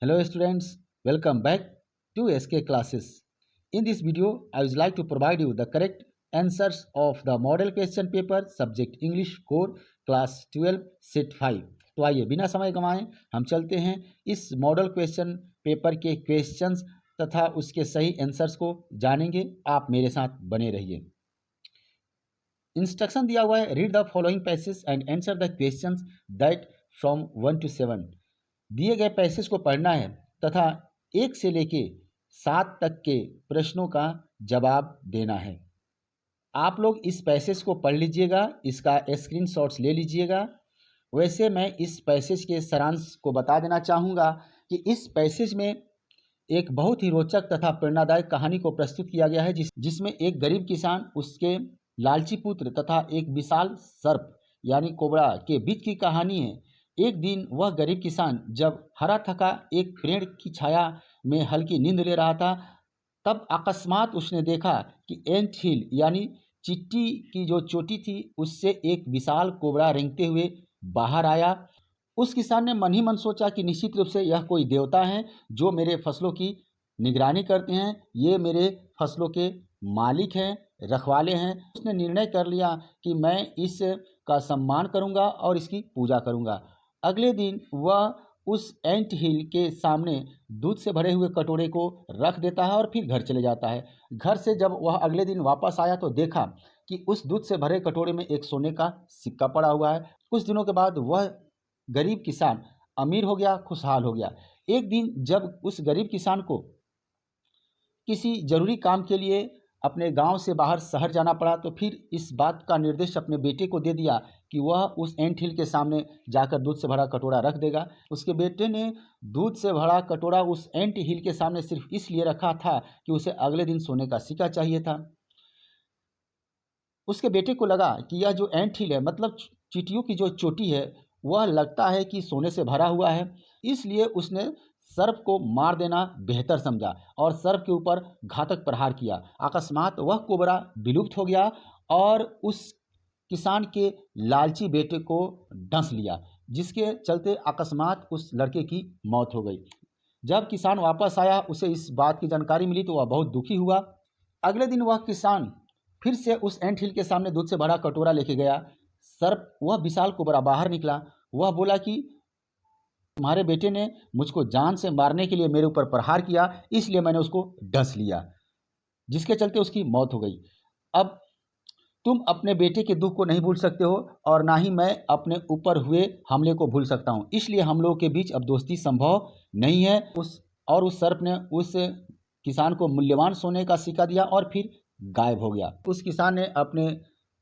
Hello students, welcome back to SK classes. In this video, I would like to provide you the correct answers of the model question paper subject English core class 12 set 5. तो आइए बिना समय गंवाए हम चलते हैं इस model question paper के क्वेश्चंस तथा उसके सही आंसर्स को जानेंगे। आप मेरे साथ बने रहिए। इंस्ट्रक्शन दिया हुआ है, read the following passage and answer the questions that from 1 to 7। दिए गए पैसेज को पढ़ना है तथा 1 से लेके 7 तक के प्रश्नों का जवाब देना है। आप लोग इस पैसेज को पढ़ लीजिएगा, इसका स्क्रीनशॉट्स ले लीजिएगा। वैसे मैं इस पैसेज के सारांश को बता देना चाहूँगा कि इस पैसेज में एक बहुत ही रोचक तथा प्रेरणादायक कहानी को प्रस्तुत किया गया है जिसमें एक गरीब किसान, उसके लालची पुत्र तथा एक विशाल सर्प यानी कोबरा के बीच की कहानी है। एक दिन वह गरीब किसान जब हरा थका एक पेड़ की छाया में हल्की नींद ले रहा था, तब अकस्मात उसने देखा कि एंट हिल यानी चींटी की जो चोटी थी उससे एक विशाल कोबरा रेंगते हुए बाहर आया। उस किसान ने मन ही मन सोचा कि निश्चित रूप से यह कोई देवता हैं जो मेरे फसलों की निगरानी करते हैं, ये मेरे फसलों के मालिक हैं, रखवाले हैं। उसने निर्णय कर लिया कि मैं इसका सम्मान करूंगा और इसकी पूजा करूंगा। अगले दिन वह उस एंट हिल के सामने दूध से भरे हुए कटोरे को रख देता है और फिर घर चले जाता है। घर से जब वह अगले दिन वापस आया तो देखा कि उस दूध से भरे कटोरे में एक सोने का सिक्का पड़ा हुआ है। कुछ दिनों के बाद वह गरीब किसान अमीर हो गया, खुशहाल हो गया। एक दिन जब उस गरीब किसान को किसी जरूरी काम के लिए अपने गांव से बाहर शहर जाना पड़ा तो फिर इस बात का निर्देश अपने बेटे को दे दिया कि वह उस एंट हिल के सामने जाकर दूध से भरा कटोरा रख देगा। उसके बेटे ने दूध से भरा कटोरा उस एंट हिल के सामने सिर्फ इसलिए रखा था कि उसे अगले दिन सोने का सिक्का चाहिए था। उसके बेटे को लगा कि यह जो एंट हिल है, मतलब चींटियों की जो चोटी है, वह लगता है कि सोने से भरा हुआ है, इसलिए उसने सर्प को मार देना बेहतर समझा और सर्प के ऊपर घातक प्रहार किया। अकस्मात वह कोबरा विलुप्त हो गया और उस किसान के लालची बेटे को डंस लिया, जिसके चलते अकस्मात उस लड़के की मौत हो गई। जब किसान वापस आया, उसे इस बात की जानकारी मिली तो वह बहुत दुखी हुआ। अगले दिन वह किसान फिर से उस एंट हिल के सामने दूध से भरा कटोरा लेके गया। सर्प, वह विशाल कोबरा बाहर निकला। वह बोला कि तुम्हारे बेटे ने मुझको जान से मारने के लिए मेरे ऊपर प्रहार किया, इसलिए मैंने उसको डस लिया, जिसके चलते उसकी मौत हो गई। अब तुम अपने बेटे के दुख को नहीं भूल सकते हो और ना ही मैं अपने ऊपर हुए हमले को भूल सकता हूँ, इसलिए हम लोगों के बीच अब दोस्ती संभव नहीं है। उस सर्प ने उस किसान को मूल्यवान सोने का सिक्का दिया और फिर गायब हो गया। उस किसान ने अपने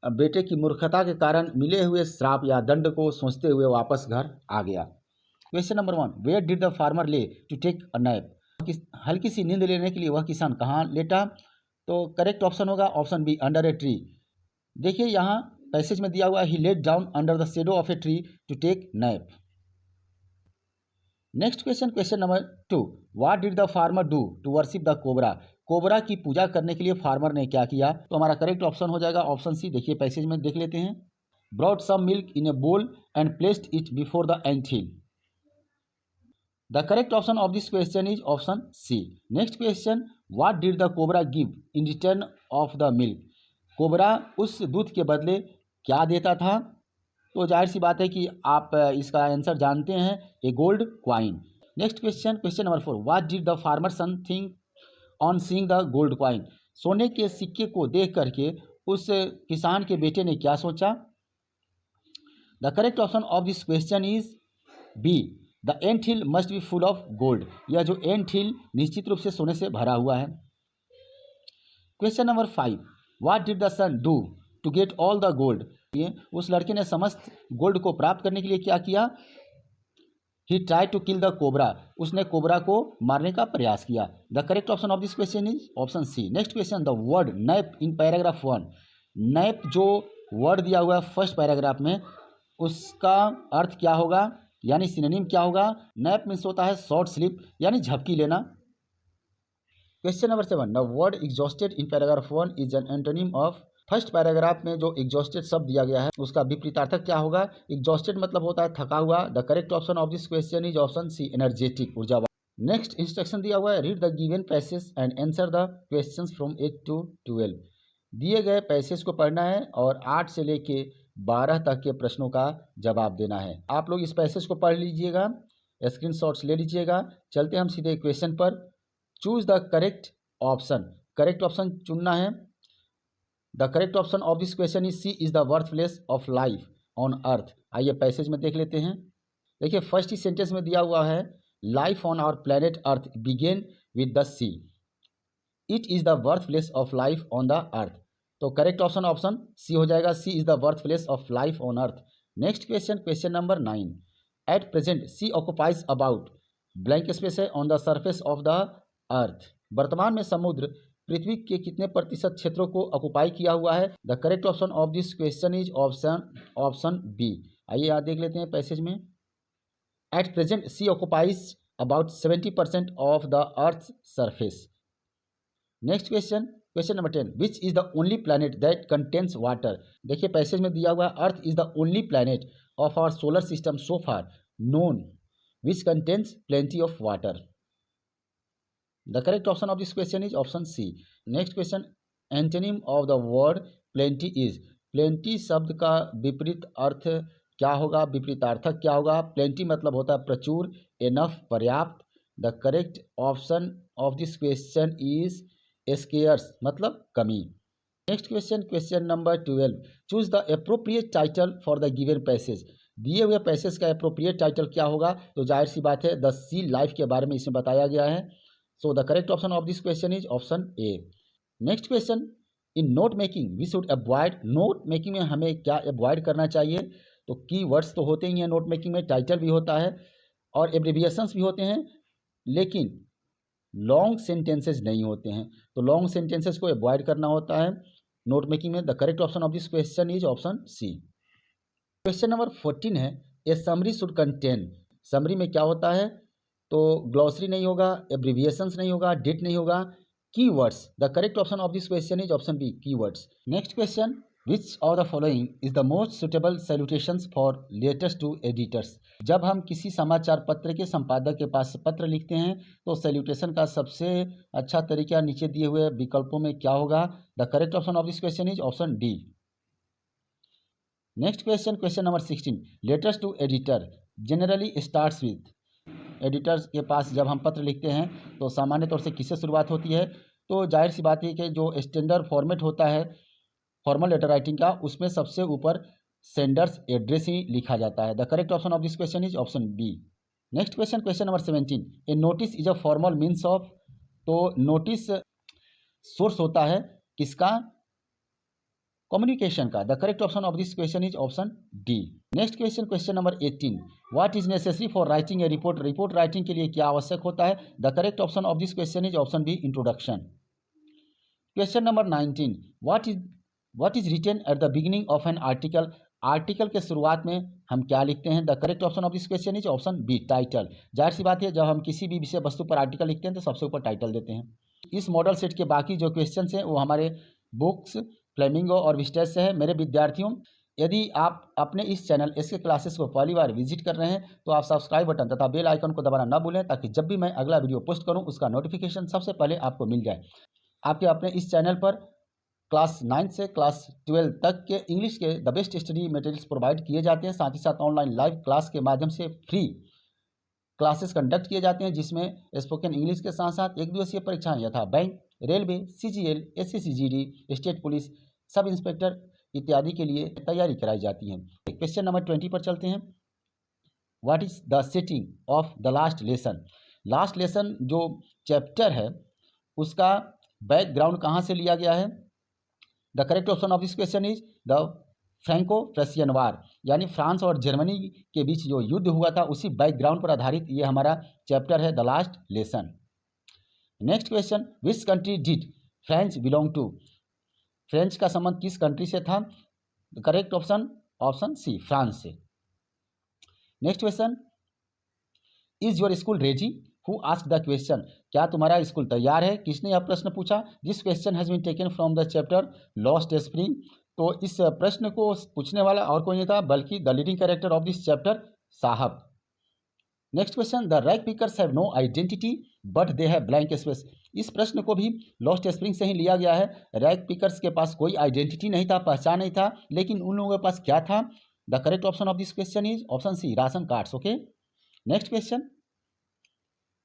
बेटे की मूर्खता के कारण मिले हुए श्राप या दंड को सोचते हुए वापस घर आ गया। Question number 1, where did the farmer lay to take a nap. हल्की सी नींद लेने के लिए वह किसान कहाँ लेटा? तो करेक्ट ऑप्शन होगा option B, under a tree. देखिए यहाँ पैसेज में दिया हुआ, he lay down under the shadow of a tree to take nap. Next question, question number 2, what did the farmer do to worship the cobra. Cobra की पूजा करने के लिए फार्मर ने क्या किया? तो हमारा करेक्ट ऑप्शन हो जाएगा ऑप्शन सी। देखिए पैसेज में देख लेते हैं, ब्रॉट सम मिल्क इन ए बोल and placed it before the ant hill. The correct option of this question is option C. Next question, what did the cobra give in return of the milk? Cobra उस दूध के बदले क्या देता था? तो जाहिर सी बात है कि आप इसका आंसर जानते हैं, a gold coin. Next question, question number 4, what did the farmer son think on seeing the gold coin? सोने के सिक्के को देख करके उस किसान के बेटे ने क्या सोचा? The correct option of this question is B. The ant hill must be full of gold. यह जो एंट हिल निश्चित रूप से सोने से भरा हुआ है। Question number 5, what did the son do to get all the gold. ये उस लड़के ने समस्त गोल्ड को प्राप्त करने के लिए क्या किया? He try to kill the cobra. उसने कोबरा को मारने का प्रयास किया। The correct option of this question is option C. Next question, the word nap in paragraph 1। Nap जो वर्ड दिया हुआ है फर्स्ट पैराग्राफ में, उसका अर्थ क्या होगा यानी सिनोनिम क्या होगा? नैप मीन्स होता है शॉर्ट स्लीप यानी झपकी लेना। Question number 7, the word exhausted in paragraph 1 is an antonym of. First paragraph में जो एग्जॉस्टेड शब्द दिया गया है उसका विपरीतार्थक क्या होगा? एग्जॉस्टेड मतलब होता है थका हुआ। The correct option of this question is option C, energetic, ऊर्जावान। नेक्स्ट इंस्ट्रक्शन दिया हुआ है, read the given passage and answer the questions from 8 to 12। दिए गए पैसेज को पढ़ना है और 8 से लेके 12 तक के प्रश्नों का जवाब देना है। आप लोग इस पैसेज को पढ़ लीजिएगा, स्क्रीनशॉट्स ले लीजिएगा। चलते हम सीधे क्वेश्चन पर। Choose the correct option, correct option चुनना है। The correct option of this question is sea is the birth place of life on earth. आइए पैसेज में देख लेते हैं। देखिए फर्स्ट ही सेंटेंस में दिया हुआ है, life on our planet earth began with the sea, it is the birth place of life on the earth. तो करेक्ट ऑप्शन ऑप्शन सी हो जाएगा, sea is the birth place of life on earth. Next question, question number 9। At present sea occupies about blank space है on the surface of the earth. वर्तमान में समुद्र पृथ्वी के कितने प्रतिशत क्षेत्रों को ऑक्युपाई किया हुआ है। The correct option of this question is option B. आइए यहाँ देख लेते हैं पैसेज में। At present sea occupies about 70% of the earth surface. Next question, question number 10। Which is the only planet that contains water. देखिए passage में दिया हुआ है, earth is the only planet of our solar system so far known which contains plenty of water. The correct option of this question is option C. Next question, antonym of the word plenty is. Plenty शब्द का विपरीत अर्थ क्या होगा, विपरीतार्थक क्या होगा। Plenty मतलब होता है प्रचुर, एनफ पर्याप्त। The correct option of this question is scarce मतलब कमी। Next question, question number 12। Choose the appropriate title for the given passage. दिए हुए पैसेज का अप्रोप्रिएट टाइटल क्या होगा, तो जाहिर सी बात है द सी लाइफ के बारे में इसमें बताया गया है। So the correct option of this question is option A. Next question, in note making we should avoid. Note making में हमें क्या अवॉइड करना चाहिए, तो की वर्ड्स तो होते ही हैं नोट मेकिंग में, टाइटल भी होता है और एब्रिविएशंस भी होते हैं, लेकिन लॉन्ग सेंटेंसेज नहीं होते हैं। तो लॉन्ग सेंटेंसेज को अवॉइड करना होता है नोट मेकिंग में। The correct option of this question is option C. Question number 14 है, a summary should contain. Summary में क्या होता है, तो ग्लॉसरी नहीं होगा, एब्रिविएशंस नहीं होगा, डेट नहीं होगा, keywords. The correct option of this question is option B, keywords. Next question, which of the following is the most suitable salutations for letters to editors. जब हम किसी समाचार पत्र के संपादक के पास पत्र लिखते हैं तो सैल्यूटेशन का सबसे अच्छा तरीका नीचे दिए हुए विकल्पों में क्या होगा। The correct option of this question is option D. Next question, question number 16। Letters to editor generally starts with. Editors के पास जब हम पत्र लिखते हैं तो सामान्य तौर से किससे शुरुआत होती है, तो जाहिर सी बात है कि जो स्टैंडर्ड फॉर्मेट होता है फॉर्मल लेटर राइटिंग का, उसमें सबसे ऊपर सेंडर्स एड्रेस ही लिखा जाता है। The correct option of this question is option B. Next question, question number 17। A notice is a formal means of. तो नोटिस सोर्स होता है किसका, कम्युनिकेशन का। The correct option of this question is option D. Next question, question number 18। What is necessary for writing a report. Report writing के लिए क्या आवश्यक होता है। The correct option of this question is option B, introduction. Question number 19। What is written at the beginning of an article. Article के शुरुआत में हम क्या लिखते हैं। The correct option of this question is option B, title. जाहिर सी बात है जब हम किसी भी विषय वस्तु पर आर्टिकल लिखते हैं तो सबसे ऊपर टाइटल देते हैं। इस मॉडल सेट के बाकी जो क्वेश्चन हैं वो हमारे बुक्स, फ्लेमिंगो और विस्टेज से है। मेरे विद्यार्थियों, यदि आप अपने इस चैनल एसके क्लासेस को पहली बार विजिट कर रहे हैं तो आप सब्सक्राइब बटन तथा बेल आइकन को दबाना न भूलें, ताकि जब भी मैं अगला वीडियो पोस्ट करूं उसका नोटिफिकेशन सबसे पहले आपको मिल जाए। आपके अपने इस चैनल पर क्लास 9 से क्लास 12 तक के इंग्लिश के the best study materials provide किए जाते हैं। साथ ही साथ ऑनलाइन लाइव क्लास के माध्यम से फ्री क्लासेस कंडक्ट किए जाते हैं, जिसमें स्पोकन इंग्लिश के साथ साथ एक दिवसीय परीक्षाएं यथा bank, railway, CGL, SSCGD, state police, sub inspector इत्यादि के लिए तैयारी कराई जाती है। क्वेश्चन नंबर 20 पर चलते हैं। What is the setting of the last lesson. Last lesson जो चैप्टर है उसका बैकग्राउंड कहाँ से लिया गया है। The correct option of this question is the Franco Prussian war, यानी फ्रांस और जर्मनी के बीच जो युद्ध हुआ था उसी बैकग्राउंड पर आधारित ये हमारा चैप्टर है the last lesson. Next question, which country did French belong to. French का संबंध किस कंट्री से था। The correct option option C, France से। Next question, is your school ready. Who ask the question, क्या तुम्हारा स्कूल तैयार है, किसने यह प्रश्न पूछा। This question has been taken from the chapter lost spring. तो इस प्रश्न को पूछने वाला और कोई नहीं था बल्कि the leading character of this chapter साहब। Next question, the rag pickers have no identity but they have blank space. इस प्रश्न को भी लॉस्ट स्प्रिंग से ही लिया गया है। रैग पिकर्स के पास कोई आइडेंटिटी नहीं था, पहचान नहीं था, लेकिन उन लोगों के पास क्या था? The correct option of this question is option C, ration cards. Okay, next question,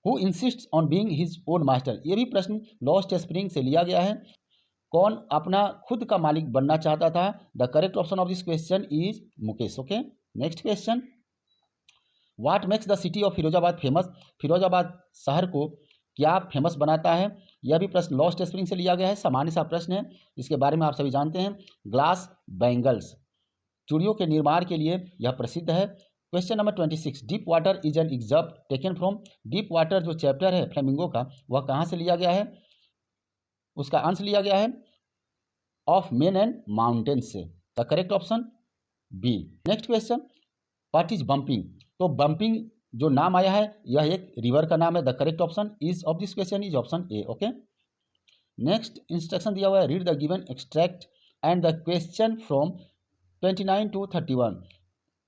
who insists on being his own master. ये भी प्रश्न लॉस्ट स्प्रिंग से लिया गया है। कौन अपना खुद का मालिक बनना चाहता था? The correct option of this question is Mukesh. Okay, next question, what makes the city of Firozabad famous. Firozabad शहर को क्या फेमस बनाता है? यह भी प्रश्न लॉस्ट स्प्रिंग से लिया गया है, सामान्य सा प्रश्न है, इसके बारे में आप सभी जानते हैं। ग्लास बैंगल्स, चूड़ियों के निर्माण के लिए यह प्रसिद्ध है। Question number 26, deep water is an excerpt taken from. Deep water जो चैप्टर है फ्लेमिंगो का, वह कहाँ से लिया गया है? उसका आंसर लिया गया है ऑफ मेन एंड माउंटेन से। The correct option B. Next question, what is bumping. तो बम्पिंग जो नाम आया है यह एक रिवर का नाम है। The correct option is of this question is option A. Okay, next instruction दिया हुआ है, read the given extract and the question from 29 to 31।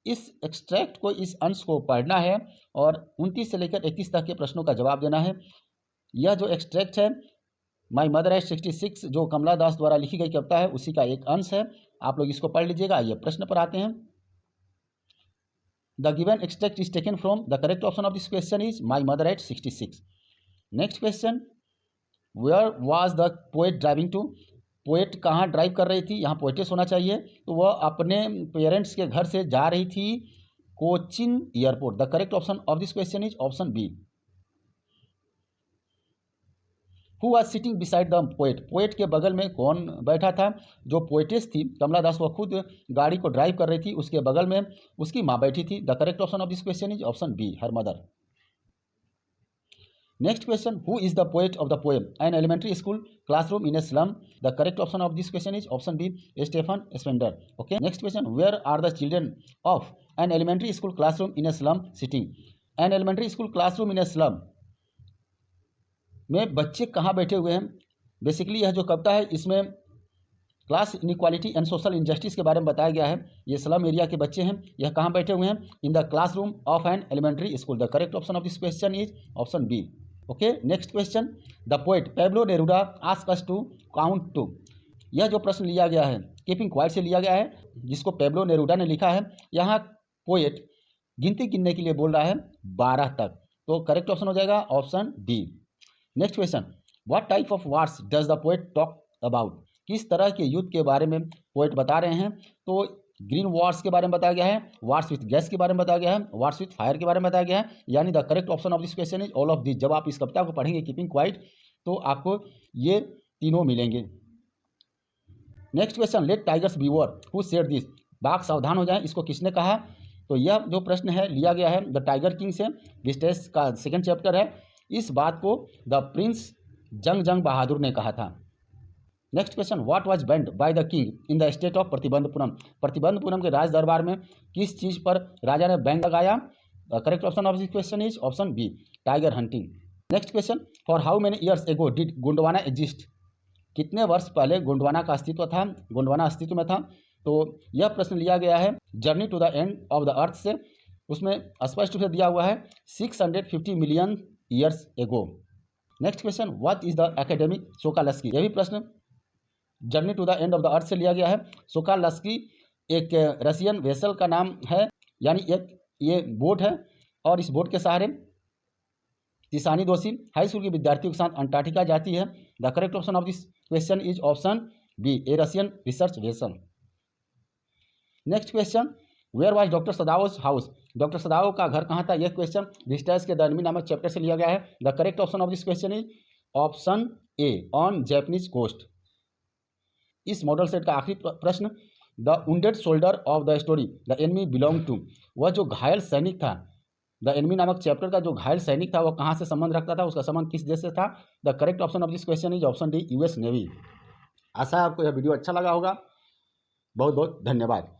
इस एक्सट्रैक्ट को, इस अंश को पढ़ना है और 29 से लेकर 31 तक के प्रश्नों का जवाब देना है। यह जो एक्सट्रैक्ट है माई मदर एट 66 जो कमला दास द्वारा लिखी गई कविता है, उसी का एक अंश है। आप लोग इसको पढ़ लीजिएगा। ये प्रश्न पर आते हैं। The given extract is taken from. The correct option of this question is my mother at 66। Next question, where was the poet driving to. Poet कहाँ ड्राइव कर रही थी? यहाँ पोएटेस होना चाहिए। तो वह अपने पेरेंट्स के घर से जा रही थी Cochin airport. The correct option of this question is option B. Who was sitting beside the poet. Poet के बगल में कौन बैठा था? जो पोएटेस थी कमला दास, वह खुद गाड़ी को ड्राइव कर रही थी, उसके बगल में उसकी माँ बैठी थी। The correct option of this question is option B, her mother. Next question, who is the poet of the poem an elementary school classroom in a slum. The correct option of this question is option B, Stephen Spender. Okay, next question, where are the children of an elementary school classroom in a slum sitting. An elementary school classroom in a slum में बच्चे कहाँ बैठे हुए हैं? Basically यह जो कविता है इसमें class inequality and social injustice के बारे में बताया गया है। ये स्लम एरिया के बच्चे हैं, यह कहाँ बैठे हुए हैं? In the classroom of an elementary school. The correct option of this question is option B. Okay, next question, the poet Pablo Neruda ask us to count to. यह जो प्रश्न लिया गया है कीपिंग क्वाइट से लिया गया है, जिसको पैब्लो नेरुडा ने लिखा है। यहाँ पोएट गिनती गिनने के लिए बोल रहा है 12 तक। तो करेक्ट ऑप्शन हो जाएगा option D. Next question, what type of wars does the poet talk about. किस तरह के युद्ध के बारे में पोएट बता रहे हैं? तो ग्रीन वार्स के बारे में बताया गया है, वार्स विथ गैस के बारे में बताया गया है, वार्स विथ फायर के बारे में बताया गया है। यानी the correct option of this question is all of this. जब आप इस कविता को पढ़ेंगे कीपिंग क्वाइट तो आपको ये तीनों मिलेंगे। Next question, let tigers beware who said this. बाघ सावधान हो जाए, इसको किसने कहा? तो यह जो प्रश्न है लिया गया है द टाइगर किंग से, विस्टेस का सेकेंड चैप्टर है। इस बात को द प्रिंस जंग बहादुर ने कहा था। Next question, what was band by the king in the state of Pratibandapuram. Pratibandapuram के राज दरबार में किस चीज़ पर राजा ने बैंड लगाया? Correct option of this question is option B, tiger hunting. Next question, for how many years ago did Gondwana exist. कितने वर्ष पहले गोंडवाना का अस्तित्व था, गोंडवाना अस्तित्व में था? तो यह प्रश्न लिया गया है journey to the end of the earth से। उसमें स्पष्ट रूप से दिया हुआ है 650 million years ago. Next question, what is the Akademik Shokalskiy. यह भी प्रश्न journey to the end of the earth से लिया गया है। सोकालस्की एक रशियन वेसल का नाम है, यानी एक ये बोट है और इस बोट के सहारे तिसानी दोषी हाई स्कूल के विद्यार्थियों के साथ अंटार्कटिका जाती है। The correct option of this question is option B, a Russian research vessel. Next question, where was doctor Sadao's house. Doctor Sadao का घर कहाँ था? यह क्वेश्चन विस्टर्स के द एनिमी नामक चैप्टर से लिया गया है। The correct option of this question is option A, on Japanese coast. इस मॉडल सेट का आखिरी प्रश्न, the wounded soldier of the story the enemy belong to. वह जो घायल सैनिक था, द एनिमी नामक चैप्टर का जो घायल सैनिक था, वह कहाँ से संबंध रखता था? उसका संबंध किस देश से था? The correct option of this question is option D, US navy. आशा है आपको यह वीडियो अच्छा लगा होगा। बहुत बहुत धन्यवाद।